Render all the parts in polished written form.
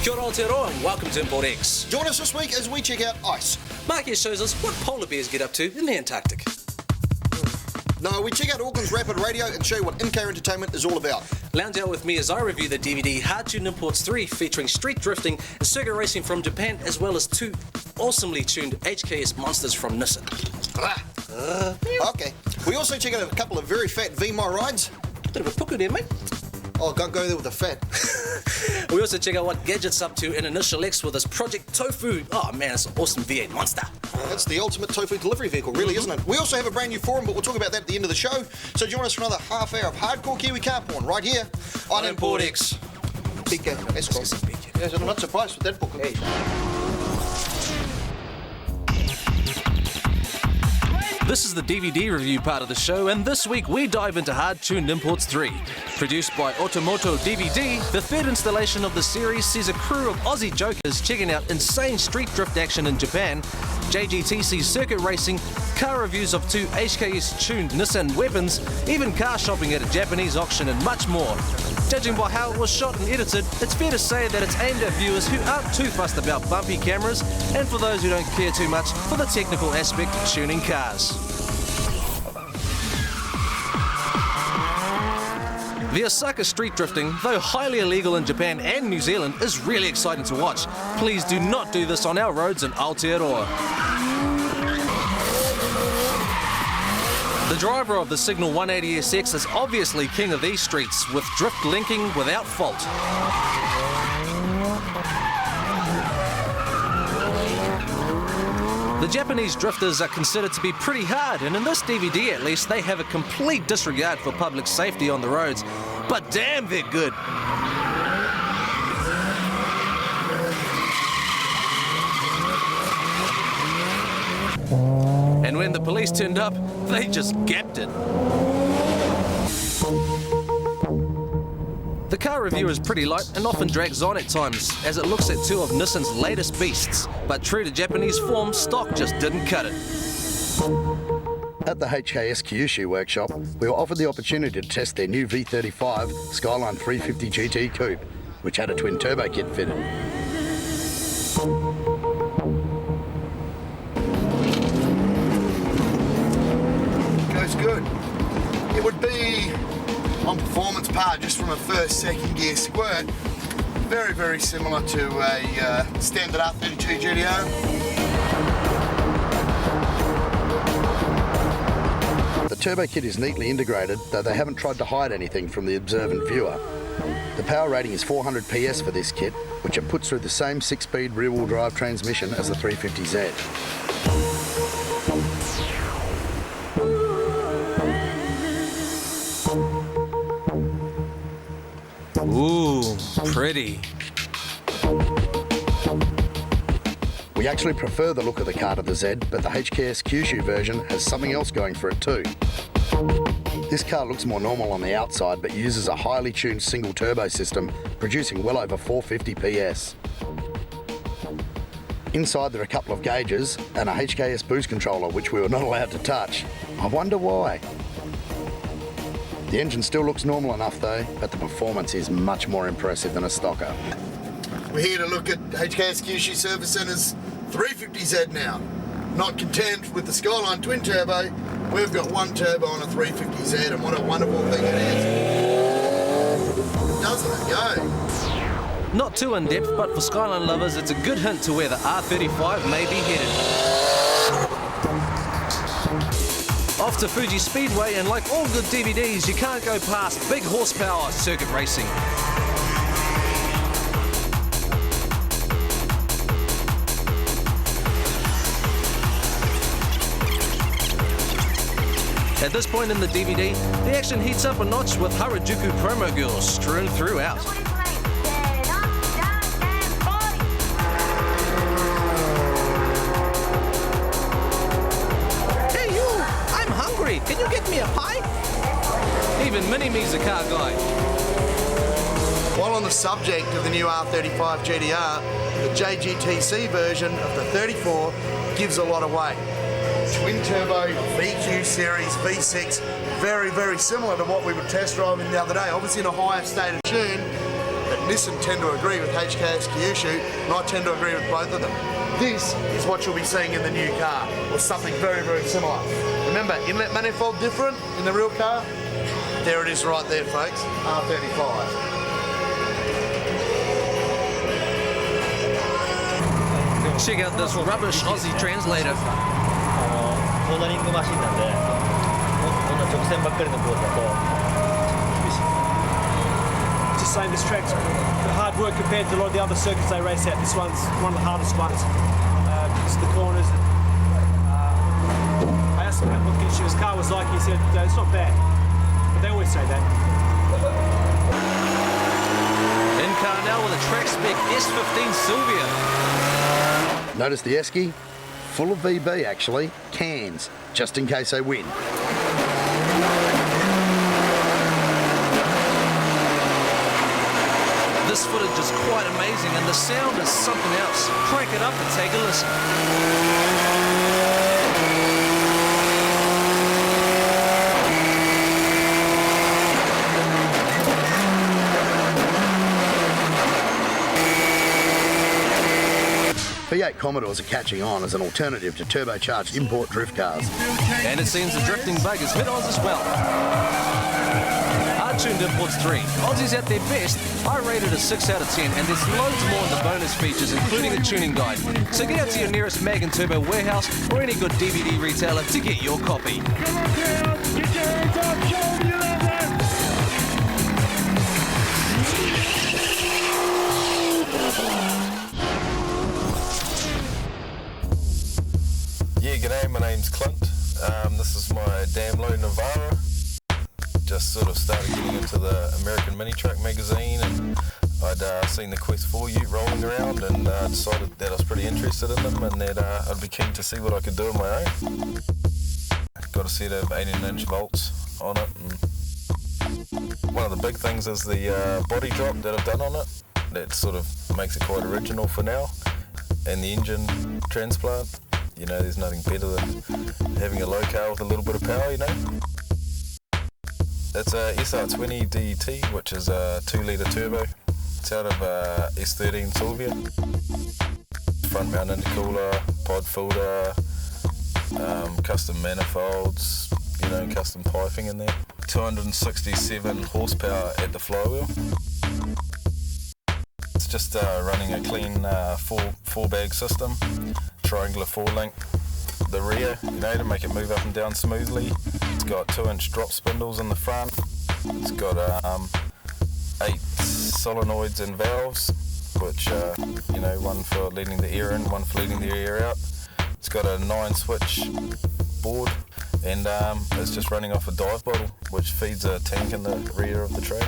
Kia ora Aotearoa and welcome to Import X. Join us this week as we check out ice. Mark here shows us what polar bears get up to in the Antarctic. No, we check out Auckland's Rapid Radio and show you what in-car entertainment is all about. Lounge out with me as I review the DVD Hard-Tuned Imports 3 featuring street drifting and circuit racing from Japan, as well as two awesomely tuned HKS monsters from Nissan. Okay. We also check out a couple of very fat VMI rides. Bit of a puku there, mate. Oh, don't go there with the fat. We also check out what Gadget's up to in Initial X with his Project Tofu. Oh man, it's an awesome V8 monster. That's the ultimate tofu delivery vehicle, really, isn't it? We also have a brand new forum, but we'll talk about that at the end of the show. So join us for another half hour of hardcore Kiwi car porn right here on Import X. Big game. That's cool. Yes, I'm not surprised with that book. Hey. This is the DVD review part of the show, and this week we dive into Hard-Tuned Imports 3. Produced by Automoto DVD, the third installation of the series sees a crew of Aussie jokers checking out insane street drift action in Japan, JGTC circuit racing, car reviews of two HKS-tuned Nissan weapons, even car shopping at a Japanese auction, and much more. Judging by how it was shot and edited, it's fair to say that it's aimed at viewers who aren't too fussed about bumpy cameras, and for those who don't care too much for the technical aspect of tuning cars. The Osaka street drifting, though highly illegal in Japan and New Zealand, is really exciting to watch. Please do not do this on our roads in Aotearoa. The driver of the Signal 180SX is obviously king of these streets, with drift linking without fault. The Japanese drifters are considered to be pretty hard, and in this DVD at least, they have a complete disregard for public safety on the roads. But damn, they're good. And when the police turned up, they just gapped it. The car review is pretty light and often drags on at times, as it looks at two of Nissan's latest beasts. But true to Japanese form, stock just didn't cut it. At the HKS Kyushu workshop, we were offered the opportunity to test their new V35 Skyline 350 GT Coupe, which had a twin turbo kit fitted. Goes good. It would be on performance par just from a first, second gear squirt. Very, very similar to a standard R32 GTO. The turbo kit is neatly integrated, though they haven't tried to hide anything from the observant viewer. The power rating is 400 PS for this kit, which it puts through the same 6-speed rear-wheel drive transmission as the 350Z. Ooh, pretty. We actually prefer the look of the car to the Z, but the HKS Kyushu version has something else going for it too. This car looks more normal on the outside, but uses a highly tuned single turbo system, producing well over 450 PS. Inside there are a couple of gauges and a HKS boost controller, which we were not allowed to touch. I wonder why. The engine still looks normal enough though, but the performance is much more impressive than a stocker. We're here to look at HKS Kyushu Service Centre's 350Z now. Not content with the Skyline twin turbo, we've got one turbo on a 350Z, and what a wonderful thing it is. Doesn't it go? Not too in-depth, but for Skyline lovers, it's a good hint to where the R35 may be headed. Off to Fuji Speedway, and like all good DVDs, you can't go past big horsepower circuit racing. At this point in the DVD, the action heats up a notch with Harajuku promo girls strewn throughout. Hey you! I'm hungry! Can you get me a pie? Even Mini-Me's a car guy. While on the subject of the new R35 GTR, the JGTC version of the 34 gives a lot away. Twin turbo VQ series V6, very, very similar to what we were test driving the other day. Obviously in a higher state of tune, that Nissan tend to agree with HKS Kyushu, and I tend to agree with both of them. This is what you'll be seeing in the new car, or something very, very similar. Remember, inlet manifold different in the real car? There it is right there, folks, R35. Check out this rubbish Aussie translator. コーナリングマシンなんで、こんな直線ばっかりのコースだと厳しい。Just saying this track's hard work compared to a lot of the other circuits they race at. This one's one of the hardest ones. Just the corners. I asked him what his car was like. He said it's not bad, but they always say that. In car now with a track spec S15 Sylvia. Notice the esky? Full of VB actually, cans, just in case they win. This footage is quite amazing and the sound is something else. Crank it up and take a listen. V8 Commodores are catching on as an alternative to turbocharged import drift cars. And it seems the drifting bug has hit Oz as well. Hard-tuned Imports 3. Aussies at their best. I rated a 6 out of 10 and there's loads more in the bonus features including a tuning guide. So get out to your nearest Mag and Turbo warehouse or any good DVD retailer to get your copy. Come on, kids! Get your hands up! Show them you love them! Yeah, g'day, my name's Clint. This is my DAMLO Navara. Just sort of started getting into the American Mini Truck magazine and I'd seen the Quest 4 Ute rolling around and decided that I was pretty interested in them and that I'd be keen to see what I could do on my own. Got a set of 18-inch bolts on it. And one of the big things is the body drop that I've done on it. That sort of makes it quite original for now. And the engine transplant. You know, there's nothing better than having a low car with a little bit of power, you know. It's a SR20 DET, which is a 2-litre turbo. It's out of S13 Sylvia. Front mount intercooler, pod filter, custom manifolds, you know, custom piping in there. 267 horsepower at the flywheel. It's just running a clean four-bag system. Triangular 4-link, the rear, you know, to make it move up and down smoothly. It's got 2-inch drop spindles in the front. It's got 8 solenoids and valves, which you know, one for letting the air in, one for letting the air out. It's got a 9-switch board, and it's just running off a dive bottle, which feeds a tank in the rear of the tray.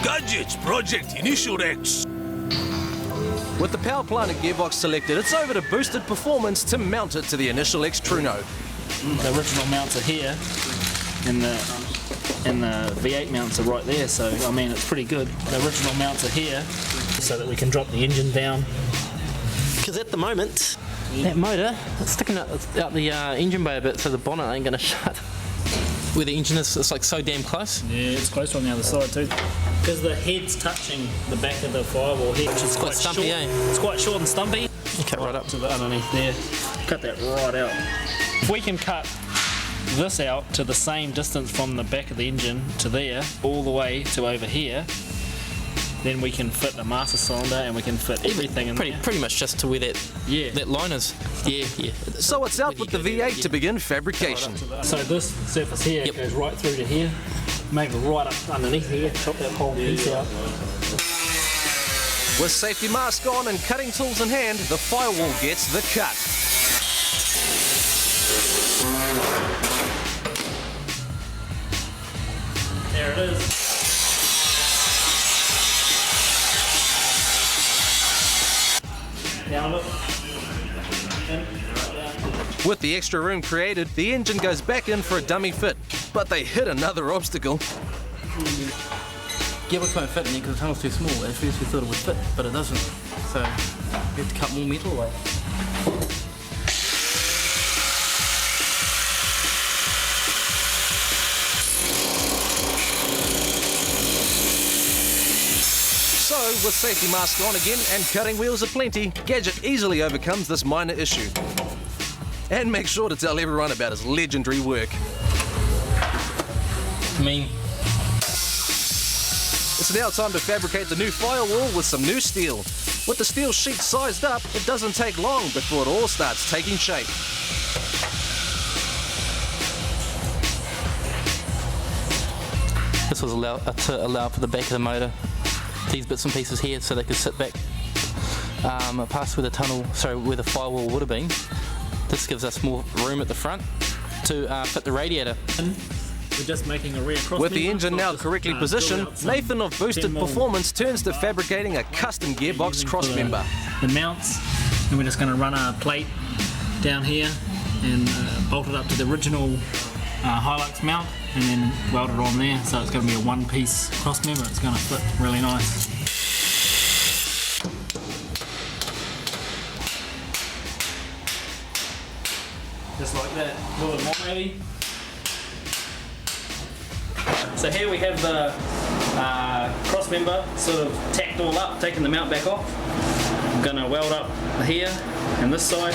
Gadget Project Initial X. With the power plant and gearbox selected, it's over to boosted performance to mount it to the Initial X Trueno. The original mounts are here, and the V8 mounts are right there, so I mean it's pretty good. The original mounts are here, so that we can drop the engine down. Because at the moment, that motor, it's sticking out the engine bay a bit, so the bonnet ain't going to shut. Where the engine is, it's like so damn close. Yeah, it's close on the other side too. Because the head's touching the back of the firewall head. It's quite stumpy, short. eh? It's quite short and stumpy. You cut right up to the underneath there. Cut that right out. If we can cut this out to the same distance from the back of the engine to there, all the way to over here, then we can fit the master cylinder and we can fit everything in there. Pretty much just to where that line is. Yeah. So it's out with the V8 to begin fabrication. So this surface here goes right through to here, maybe right up underneath here, chop that whole piece out. With safety mask on and cutting tools in hand, the firewall gets the cut. There it is. Down a bit. With the extra room created, the engine goes back in for a dummy fit, but they hit another obstacle. Gearbox won't fit in there because the tunnel's too small. At first we thought it would fit, but it doesn't. So we have to cut more metal away. So, with safety mask on again and cutting wheels aplenty, Gadget easily overcomes this minor issue. And make sure to tell everyone about his legendary work. It's now time to fabricate the new firewall with some new steel. With the steel sheet sized up, it doesn't take long before it all starts taking shape. This was to allow for the back of the motor. These bits and pieces here so they could sit back past where the tunnel, where the firewall would have been. This gives us more room at the front to fit the radiator. We're just making a rear cross With the member, engine now correctly positioned, Nathan of Boosted Performance turns to fabricating a custom gearbox cross member. The mounts, and we're just going to run a plate down here and bolt it up to the original Hilux mount and then weld it on there, so it's going to be a one-piece cross member. It's going to fit really nice. Just like that, a little bit more maybe. So here we have the cross member sort of tacked all up, taking the mount back off. I'm going to weld up here and this side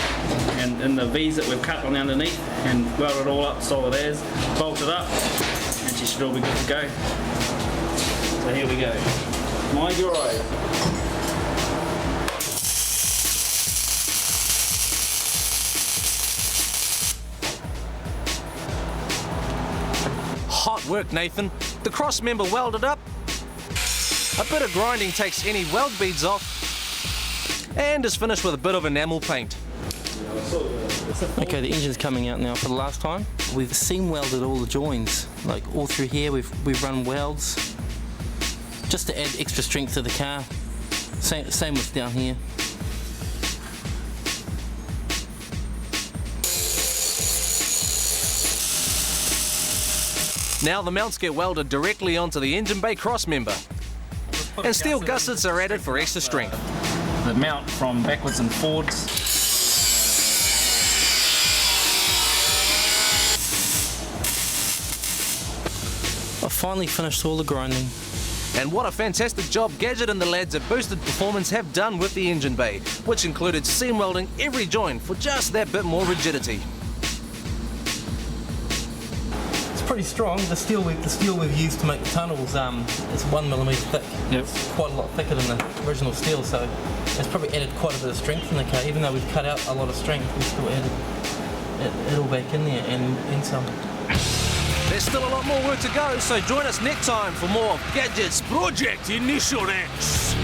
and in the V's that we've cut on the underneath and weld it all up solid as, bolt it up, and she should all be good to go. So here we go. Mind your eye. Hot work, Nathan. The cross member welded up. A bit of grinding takes any weld beads off and is finished with a bit of enamel paint. Okay, the engine's coming out now for the last time. We've seam welded all the joins, like all through here. We've run welds just to add extra strength to the car. Same with down here. Now the mounts get welded directly onto the engine bay cross member. And steel gussets are added for extra strength. The mount from backwards and forwards. I finally finished all the grinding. And what a fantastic job Gadget and the lads at Boosted Performance have done with the engine bay, which included seam welding every joint for just that bit more rigidity. Pretty strong. The steel we've used to make the tunnels, it's 1 millimetre thick. Yep. It's quite a lot thicker than the original steel, so it's probably added quite a bit of strength in the car. Even though we've cut out a lot of strength, we still added it all back in there and some. There's still a lot more work to go, so join us next time for more of Gadget's Project Initial X.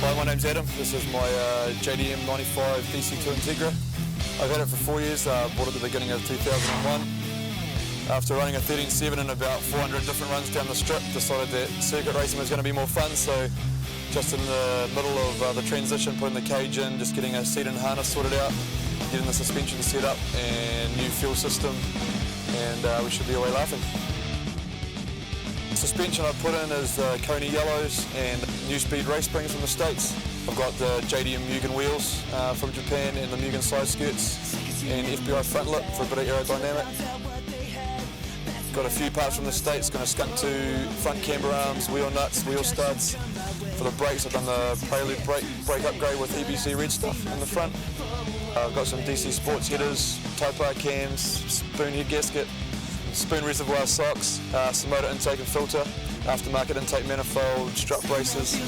Hi, my name's Adam. This is my JDM 95 DC2 Integra. I've had it for 4 years, bought it at the beginning of 2001. After running a 13.7 and about 400 different runs down the strip, decided that circuit racing was going to be more fun, so just in the middle of the transition, putting the cage in, just getting a seat and harness sorted out, getting the suspension set up and new fuel system, and we should be away laughing. The suspension I put in is the Kona Yellows and New Speed race springs from the States. I've got the JDM Mugen wheels from Japan and the Mugen side skirts and FBI front lip for a bit of aerodynamic. Got a few parts from the States, going to skunk to front camber arms, wheel nuts, wheel studs. For the brakes I've done the Prelude brake upgrade with EBC red stuff in the front. I've got some DC Sports headers, Topar cams, spoon head gasket, spoon reservoir socks, some motor intake and filter, aftermarket intake manifold, strut braces.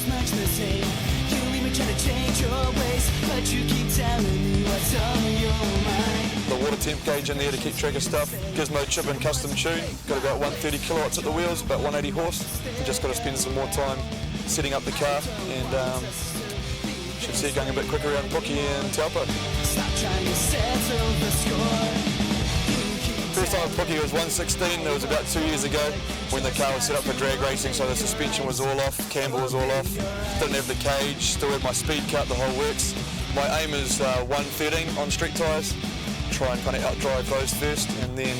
The water temp gauge in there to keep track of stuff. Gizmo chip and custom tune. Got about 130 kilowatts at the wheels, about 180 horse. We just got to spend some more time setting up the car and should see it going a bit quicker around Pookie and Taupo. First time Pookie was 116, that was about 2 years ago when the car was set up for drag racing, so the suspension was all off, camber was all off, didn't have the cage, still had my speed cut, the whole works. My aim is 113 on street tyres, try and kind of outdrive those first, and then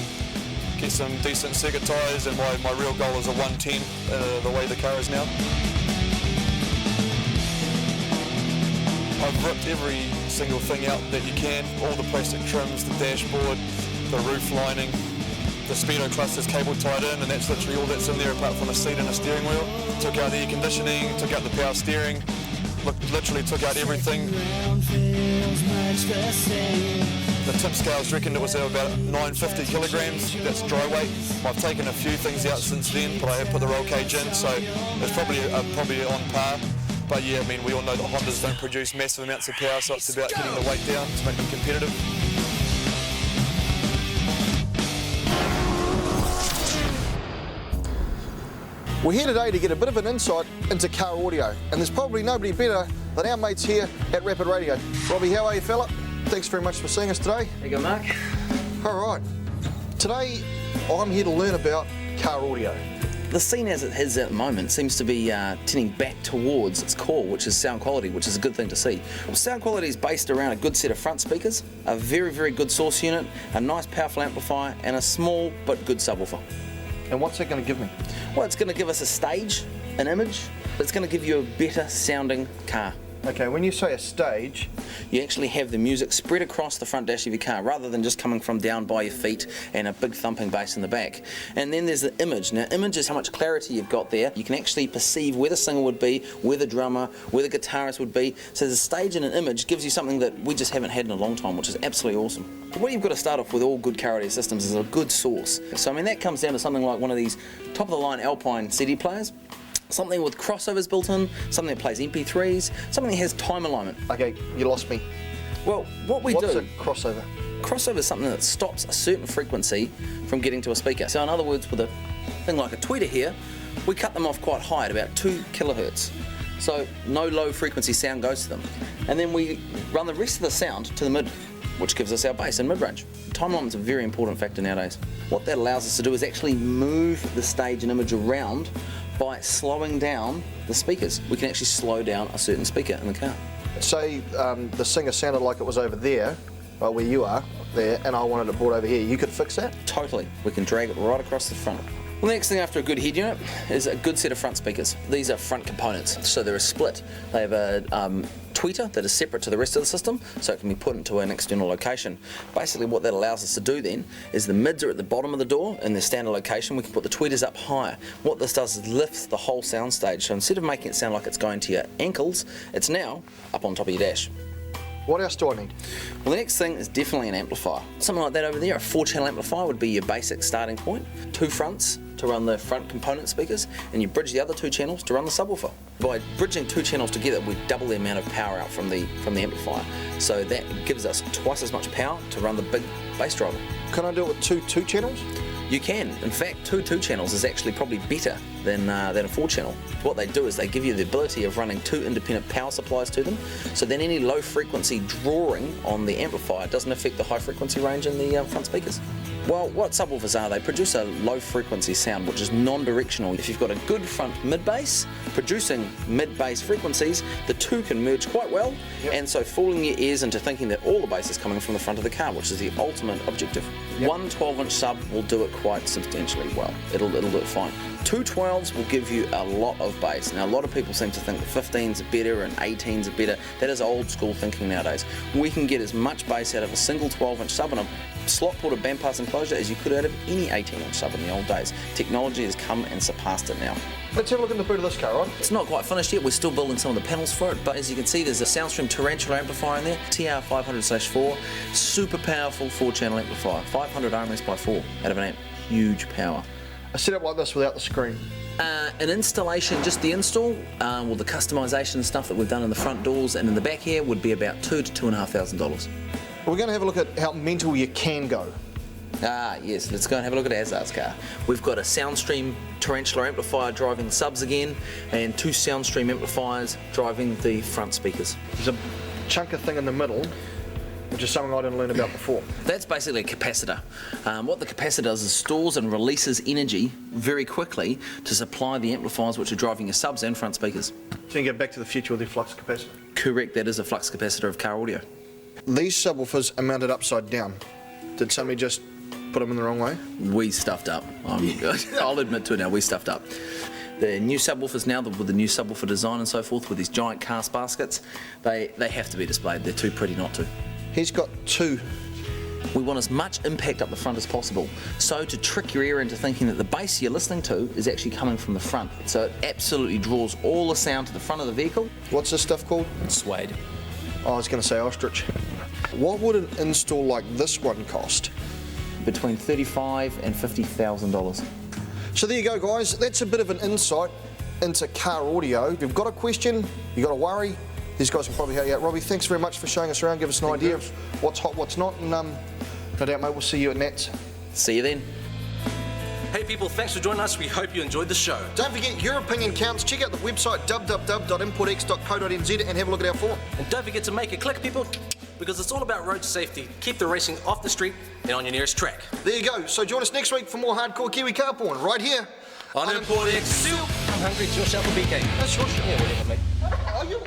get some decent circuit tyres, and my real goal is a 110 the way the car is now. I've ripped every single thing out that you can, all the plastic trims, the dashboard, the roof lining, the speedo cluster's cable tied in, and that's literally all that's in there apart from a seat and a steering wheel. Took out the air conditioning, took out the power steering, literally took out everything. The tip scales reckoned it was about 950 kilograms, that's dry weight. I've taken a few things out since then, but I have put the roll cage in, so it's probably on par. But yeah, I mean, we all know that Hondas don't produce massive amounts of power, so it's about getting the weight down to make them competitive. We're here today to get a bit of an insight into car audio, and there's probably nobody better than our mates here at Rapid Radio. Robbie, how are you, fella? Thanks very much for seeing us today. There you go, Mark. All right. Today, I'm here to learn about car audio. The scene as it is at the moment seems to be tending back towards its core, which is sound quality, which is a good thing to see. Well, sound quality is based around a good set of front speakers, a very, very good source unit, a nice powerful amplifier, and a small but good subwoofer. And what's that going to give me? Well, it's going to give us a stage, an image, but it's going to give you a better sounding car. Okay, when you say a stage, you actually have the music spread across the front dash of your car rather than just coming from down by your feet and a big thumping bass in the back. And then there's the image. Now, image is how much clarity you've got there. You can actually perceive where the singer would be, where the drummer, where the guitarist would be. So the stage and an image gives you something that we just haven't had in a long time, which is absolutely awesome. What you've got to start off with all good car audio systems is a good source. So I mean, that comes down to something like one of these top-of-the-line Alpine CD players. Something with crossovers built in, something that plays MP3s, something that has time alignment. Okay, you lost me. Well, what we do... What's a crossover? Crossover is something that stops a certain frequency from getting to a speaker. So in other words, with a thing like a tweeter here, we cut them off quite high at about 2 kilohertz. So no low frequency sound goes to them. And then we run the rest of the sound to the mid, which gives us our bass and mid-range. Time alignment is a very important factor nowadays. What that allows us to do is actually move the stage and image around by slowing down the speakers. We can actually slow down a certain speaker in the car. Say the singer sounded like it was over there, where you are, there, and I wanted it brought over here. You could fix that? Totally. We can drag it right across the front. Well, the next thing after a good head unit is a good set of front speakers. These are front components, so they're a split. They have a tweeter that is separate to the rest of the system, so it can be put into an external location. Basically what that allows us to do then is the mids are at the bottom of the door in their standard location. We can put the tweeters up higher. What this does is lifts the whole sound stage, so instead of making it sound like it's going to your ankles, it's now up on top of your dash. What else do I need? Well, the next thing is definitely an amplifier. Something like that over there, a 4-channel amplifier would be your basic starting point. 2 fronts to run the front component speakers, and you bridge the other 2 channels to run the subwoofer. By bridging 2 channels together, we double the amount of power out from the amplifier. So that gives us twice as much power to run the big bass driver. Can I do it with two channels? You can. In fact, two channels is actually probably better than a 4-channel. What they do is they give you the ability of running 2 independent power supplies to them, so then any low frequency drawing on the amplifier doesn't affect the high frequency range in the front speakers. Well, what subwoofers are, they produce a low frequency sound which is non-directional. If you've got a good front mid-bass producing mid-bass frequencies, the two can merge quite well, and so fooling your ears into thinking that all the bass is coming from the front of the car, which is the ultimate objective. One 12-inch sub will do it quite substantially well. It'll do it fine. 2 12s will give you a lot of bass. Now, a lot of people seem to think that 15s are better and 18s are better. That is old school thinking nowadays. We can get as much bass out of a single 12-inch sub and a slot ported bandpass enclosure as you could out of any 18-inch sub in the old days. Technology has come and surpassed it now. Let's have a look in the boot of this car, right? It's not quite finished yet. We're still building some of the panels for it, but as you can see, there's a Soundstream Tarantula amplifier in there, TR500/4, super powerful 4-channel amplifier, 500 ohms by 4 out of an amp. Huge power. A setup like this without the screen. An installation, just the install, well, the customization stuff that we've done in the front doors and in the back here would be about $2,000 to $2,500. We're going to have a look at how mental you can go. Yes, let's go and have a look at Azar's car. We've got a Soundstream Tarantula amplifier driving the subs again, and 2 Soundstream amplifiers driving the front speakers. There's a chunker thing in the middle, which is something I didn't learn about before. That's basically a capacitor. What the capacitor does is stores and releases energy very quickly to supply the amplifiers which are driving your subs and front speakers. So you can get back to the future with your flux capacitor? Correct, that is a flux capacitor of car audio. These subwoofers are mounted upside down. Did somebody just put them in the wrong way? We stuffed up. I'll admit to it now, we stuffed up. The new subwoofers now, with the new subwoofer design and so forth, with these giant cast baskets, they have to be displayed. They're too pretty not to. He's got two. We want as much impact up the front as possible. So to trick your ear into thinking that the bass you're listening to is actually coming from the front. So it absolutely draws all the sound to the front of the vehicle. What's this stuff called? Suede. Oh, I was going to say ostrich. What would an install like this one cost? Between $35,000 and $50,000. So there you go, guys. That's a bit of an insight into car audio. If you've got a question, you've got to worry, these guys can probably help you out. Robbie, thanks very much for showing us around, give us an idea of what's hot, what's not, and no doubt, mate, we'll see you at Nats. See you then. Hey people, thanks for joining us. We hope you enjoyed the show. Don't forget, your opinion counts. Check out the website www.importx.co.nz and have a look at our forum. And don't forget to make it click, people, because it's all about road safety. Keep the racing off the street and on your nearest track. There you go. So join us next week for more hardcore Kiwi car porn right here on Import X. I'm hungry. It's your shout for BK. That's your shout. Yeah, whatever, mate. Are you?